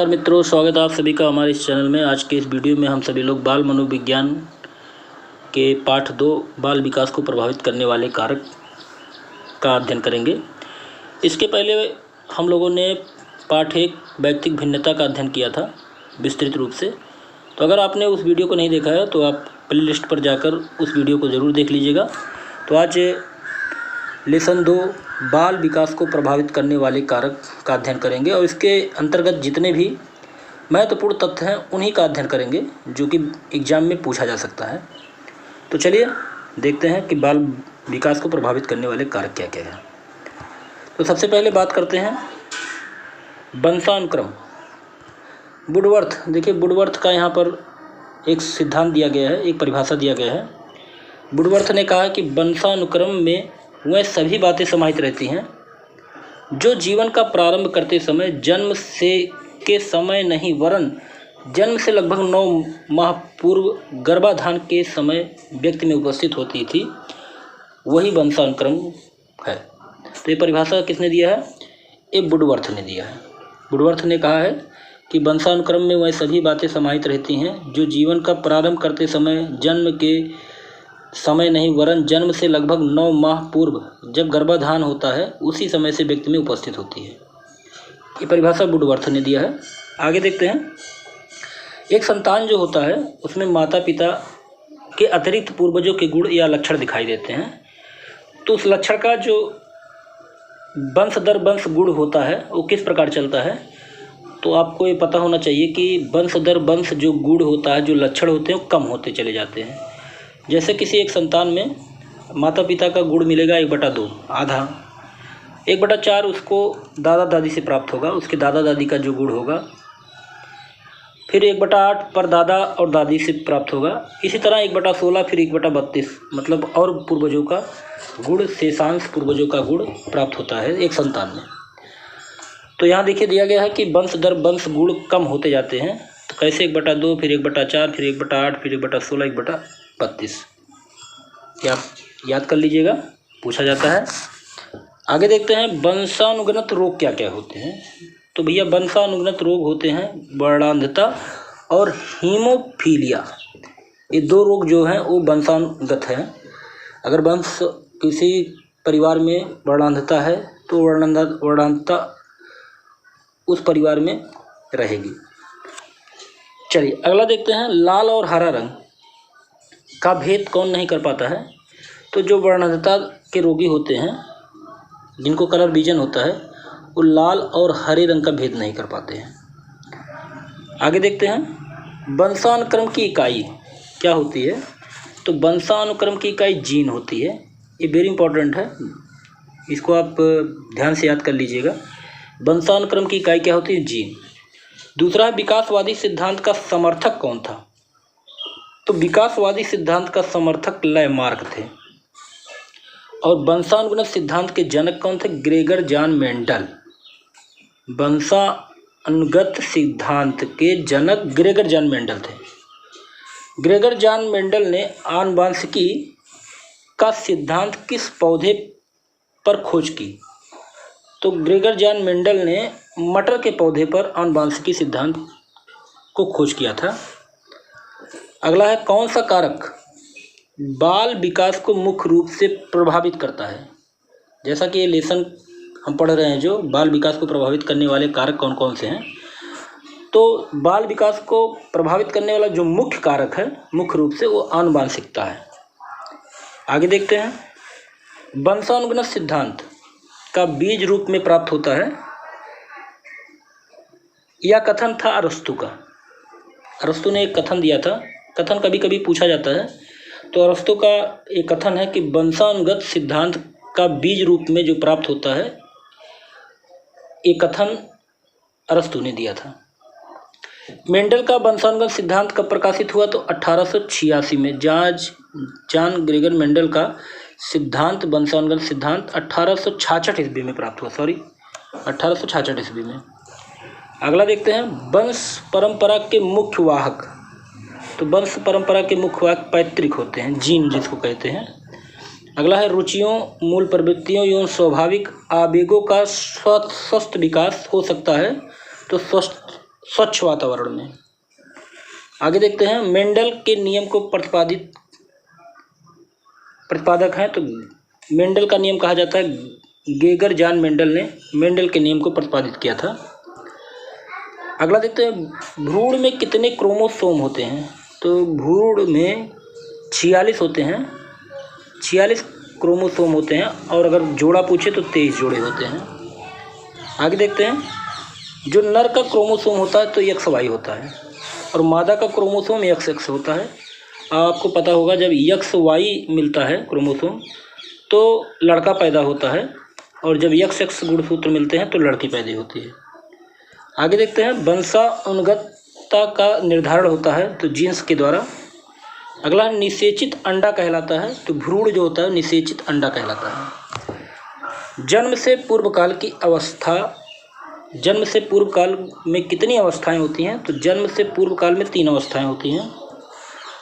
नमस्कार मित्रों, स्वागत है आप सभी का हमारे इस चैनल में। आज के इस वीडियो में हम सभी लोग बाल मनोविज्ञान के पाठ 2 बाल विकास को प्रभावित करने वाले कारक का अध्ययन करेंगे। इसके पहले हम लोगों ने पाठ 1 व्यक्तिक भिन्नता का अध्ययन किया था विस्तृत रूप से। तो अगर आपने उस वीडियो को नहीं देखा है तो आप प्लेलिस्ट पर जाकर उस वीडियो को ज़रूर देख लीजिएगा। तो आज लेसन 2 बाल विकास को प्रभावित करने वाले कारक का अध्ययन करेंगे और इसके अंतर्गत जितने भी महत्वपूर्ण तथ्य हैं उन्हीं का अध्ययन करेंगे जो कि एग्जाम में पूछा जा सकता है। तो चलिए देखते हैं कि बाल विकास को प्रभावित करने वाले कारक क्या क्या हैं। तो सबसे पहले बात करते हैं वंशानुक्रम। वुडवर्थ, देखिए वुडवर्थ का यहाँ पर एक सिद्धांत दिया गया है, एक परिभाषा दिया गया है। वुडवर्थ ने कहा कि वंशानुक्रम में वह सभी बातें समाहित रहती हैं जो जीवन का प्रारंभ करते समय जन्म से के समय नहीं वरन जन्म से लगभग 9 माह पूर्व गर्भाधान के समय व्यक्ति में उपस्थित होती थी, वही वंशानुक्रम है। तो ये परिभाषा किसने दिया है? ये वुडवर्थ ने दिया है। वुडवर्थ ने कहा है कि वंशानुक्रम में वह सभी बातें समाहित रहती हैं जो जीवन का प्रारंभ करते समय जन्म के समय नहीं वरन जन्म से लगभग 9 माह पूर्व जब गर्भाधान होता है उसी समय से व्यक्ति में उपस्थित होती है। ये परिभाषा वुडवर्थ ने दिया है। आगे देखते हैं, एक संतान जो होता है उसमें माता पिता के अतिरिक्त पूर्वजों के गुण या लक्षण दिखाई देते हैं। तो उस लक्षण का जो वंश दर वंश गुण होता है वो किस प्रकार चलता है, तो आपको ये पता होना चाहिए कि वंश दर वंश जो गुण होता है, जो लक्षण होते हैं वो कम होते चले जाते हैं। जैसे किसी एक संतान में माता पिता का गुण मिलेगा 1/2 आधा, 1/4 उसको दादा दादी से प्राप्त होगा, उसके दादा दादी का जो गुण होगा, फिर 1/8 पर दादा और दादी से प्राप्त होगा। इसी तरह 1/16 फिर 1/32 मतलब और पूर्वजों का गुण, शेषांश पूर्वजों का गुण प्राप्त होता है एक संतान में। तो यहाँ देखिए दिया गया है कि वंश दर वंश गुण कम होते जाते हैं। तो कैसे 1/2 फिर 1/4 फिर 1/8 फिर 1/16 1/32, क्या याद कर लीजिएगा, पूछा जाता है। आगे देखते हैं वंशानुगत रोग क्या क्या होते हैं। तो भैया वंशानुगत रोग होते हैं वर्णांधता और हीमोफीलिया। ये 2 रोग जो हैं वो वंशानुगत हैं। अगर वंश किसी परिवार में वर्णांधता है तो वर्णांधता उस परिवार में रहेगी। चलिए अगला देखते हैं, लाल और हरा रंग का भेद कौन नहीं कर पाता है। तो जो वर्णांधता के रोगी होते हैं जिनको कलर विजन होता है वो लाल और हरे रंग का भेद नहीं कर पाते हैं। आगे देखते हैं वंशानुक्रम की इकाई क्या होती है। तो वंशानुक्रम की इकाई जीन होती है। ये वेरी इंपॉर्टेंट है, इसको आप ध्यान से याद कर लीजिएगा। वंशानुक्रम की इकाई क्या होती है? जीन। दूसरा है विकासवादी सिद्धांत का समर्थक कौन था। तो विकासवादी सिद्धांत का समर्थक लैमार्क थे। और वंशानुगत सिद्धांत के जनक कौन थे? Gregor John Mendel. वंशानुगत सिद्धांत के जनक ग्रेगर जॉन मेंडल थे। ग्रेगर जॉन मेंडल ने आनुवांशिकी का सिद्धांत किस पौधे पर खोज की। तो ग्रेगर जॉन मेंडल ने मटर के पौधे पर आनुवांशिकी सिद्धांत को खोज किया था। अगला है कौन सा कारक बाल विकास को मुख्य रूप से प्रभावित करता है। जैसा कि ये लेसन हम पढ़ रहे हैं जो बाल विकास को प्रभावित करने वाले कारक कौन कौन से हैं। तो बाल विकास को प्रभावित करने वाला जो मुख्य कारक है मुख्य रूप से वो आनुवांशिकता है। आगे देखते हैं वंशानुगत सिद्धांत का बीज रूप में प्राप्त होता है। यह कथन था अरस्तु का। अरस्तु ने एक कथन दिया था, कथन कभी कभी पूछा जाता है। तो अरस्तु का एक कथन है कि वंशानुगत सिद्धांत का बीज रूप में जो प्राप्त होता है, ये कथन अरस्तु ने दिया था। मेंडल का वंशानुगत सिद्धांत कब प्रकाशित हुआ? तो 1886 में। जॉन ग्रेगर मेंडल का सिद्धांत वंशानुगत सिद्धांत 1866 ईस्वी में प्राप्त हुआ, 1866 ईस्वी में। अगला देखते हैं वंश परंपरा के मुख्य वाहक। तो वंश परंपरा के मुख्य वाहक पैतृक होते हैं, जीन जिसको कहते हैं। अगला है रुचियों, मूल प्रवृत्तियों एवं स्वाभाविक आवेगों का स्वस्थ विकास हो सकता है। तो स्वच्छ वातावरण में। आगे देखते हैं, मेंडल के नियम को प्रतिपादक हैं, तो मेंडल का नियम कहा जाता है, गेगर जान मेंडल ने मेंडल के नियम को प्रतिपादित किया था। अगला देखते हैं, भ्रूण में कितने क्रोमोसोम होते हैं? तो भ्रूण में 46 होते हैं, 46 क्रोमोसोम होते हैं, और अगर जोड़ा पूछे तो 23 जोड़े होते हैं। आगे देखते हैं, जो नर का क्रोमोसोम होता है तो XY होता है, और मादा का क्रोमोसोम XX होता है। आपको पता होगा, जब XY मिलता है क्रोमोसोम तो लड़का पैदा होता है, और जब XX गुणसूत्र मिलते हैं तो लड़की पैदा होती है। आगे देखते हैं, वंशानुगतता का निर्धारण होता है तो जीन्स के द्वारा। अगला निषेचित अंडा कहलाता है, तो भ्रूण जो होता है निषेचित अंडा कहलाता है। जन्म से पूर्व काल की अवस्था, जन्म से पूर्व काल में कितनी अवस्थाएं होती हैं? तो जन्म से पूर्व काल में 3 अवस्थाएं होती हैं।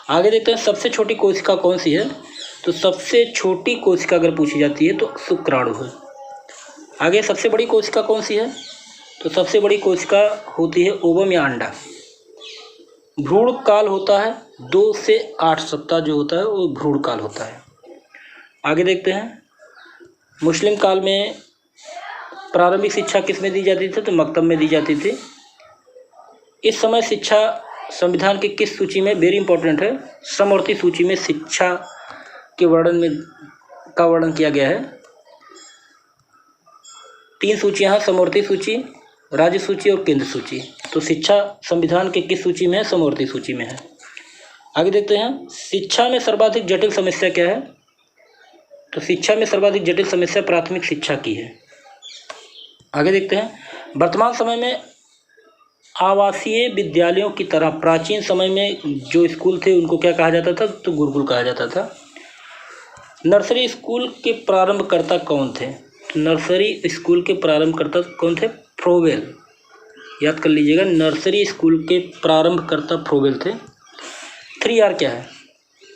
आगे देखते हैं, सबसे छोटी कोशिका कौन सी है? तो सबसे छोटी कोशिका अगर पूछी जाती है तो शुक्राणु है। आगे, सबसे बड़ी कोशिका कौन सी है? तो सबसे बड़ी कोशिका होती है ओवम या अंडा। भ्रूण काल होता है 2 से 8 सप्ताह, जो होता है वो भ्रूण काल होता है। आगे देखते हैं, मुस्लिम काल में प्रारंभिक शिक्षा किस में दी जाती थी? तो मकतब में दी जाती थी। इस समय शिक्षा संविधान की किस सूची में, वेरी इंपॉर्टेंट है, समवर्ती सूची में शिक्षा के वर्णन किया गया है। 3 सूचियाँ हैं, समवर्ती सूची, राज्य सूची और केंद्र सूची। तो शिक्षा संविधान के किस सूची में है? समवर्ती सूची में है। आगे देखते हैं, शिक्षा में सर्वाधिक जटिल समस्या क्या है? तो शिक्षा में सर्वाधिक जटिल समस्या प्राथमिक शिक्षा की है। आगे देखते हैं, वर्तमान समय में आवासीय विद्यालयों की तरह प्राचीन समय में जो स्कूल थे उनको क्या कहा जाता था? तो गुरुकुल कहा जाता था। नर्सरी स्कूल के प्रारंभकर्ता कौन थे? तो नर्सरी स्कूल के प्रारंभकर्ता कौन थे? फ्रोवेल। याद कर लीजिएगा, नर्सरी स्कूल के प्रारंभकर्ता फ्रोवेल थे। 3R क्या है?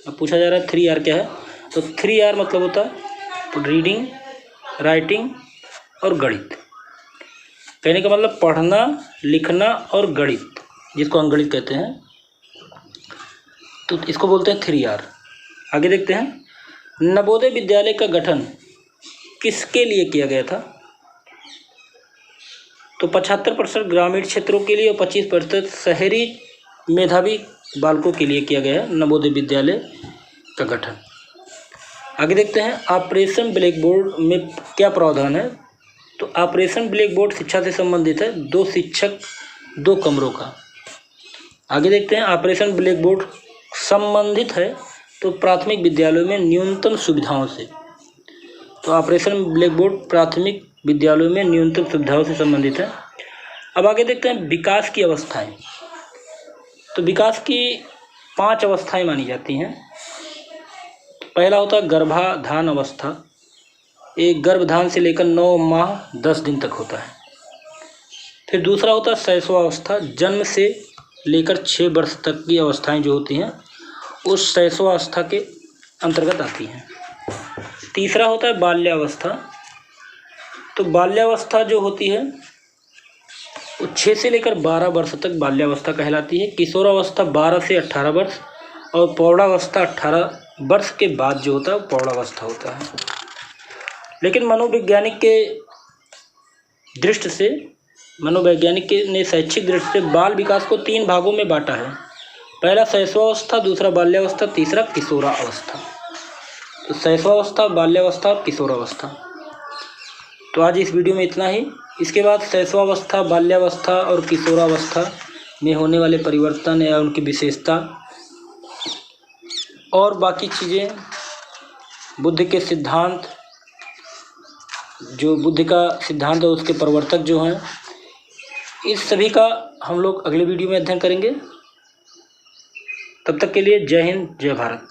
अब पूछा जा रहा है 3R क्या है? तो 3R मतलब होता है रीडिंग, राइटिंग और गणित। कहने का मतलब पढ़ना, लिखना और गणित, जिसको अंगणित कहते हैं, तो इसको बोलते हैं 3R। आगे देखते हैं, नवोदय विद्यालय का गठन किसके लिए किया गया था? तो 75% ग्रामीण क्षेत्रों के लिए और 25% शहरी मेधावी बालकों के लिए किया गया है नवोदय विद्यालय का गठन। आगे देखते हैं, ऑपरेशन ब्लैक बोर्ड में क्या प्रावधान है? तो ऑपरेशन ब्लैक बोर्ड शिक्षा से संबंधित है, 2 शिक्षक 2 कमरों का। आगे देखते हैं, ऑपरेशन ब्लैक बोर्ड संबंधित है तो प्राथमिक विद्यालयों में न्यूनतम सुविधाओं से। तो ऑपरेशन ब्लैक बोर्ड प्राथमिक विद्यालयों में न्यूनतम सुविधाओं से संबंधित है। अब आगे देखते हैं, विकास की अवस्थाएं। तो विकास की 5 अवस्थाएं मानी जाती हैं। पहला होता है गर्भाधान अवस्था, एक गर्भधान से लेकर 9 माह 10 दिन तक होता है। फिर दूसरा होता है शैशवावस्था, जन्म से लेकर 6 वर्ष तक की अवस्थाएं जो होती हैं उस शैशवावस्था के अंतर्गत आती हैं। तीसरा होता है बाल्यावस्था, तो बाल्यावस्था जो होती है वो 6 से लेकर 12 वर्ष तक बाल्यावस्था कहलाती है। किशोरावस्था 12 से 18 वर्ष और प्रौढ़ावस्था 18 वर्ष के बाद जो होता है वो प्रौढ़ावस्था होता है। लेकिन मनोवैज्ञानिक के दृष्टि से, मनोवैज्ञानिक ने शैक्षिक दृष्टि से बाल विकास को 3 भागों में बांटा है। पहला शैशवावस्था, दूसरा बाल्यावस्था, तीसरा किशोरावस्था। तो शैशवावस्था, बाल्यावस्था और किशोरावस्था। तो आज इस वीडियो में इतना ही। इसके बाद शैशवावस्था, बाल्यावस्था और किशोरावस्था में होने वाले परिवर्तन या उनकी विशेषता और बाकी चीज़ें, बुद्ध के सिद्धांत, जो बुद्ध का सिद्धांत है उसके प्रवर्तक जो हैं, इस सभी का हम लोग अगले वीडियो में अध्ययन करेंगे। तब तक के लिए जय हिंद, जय भारत।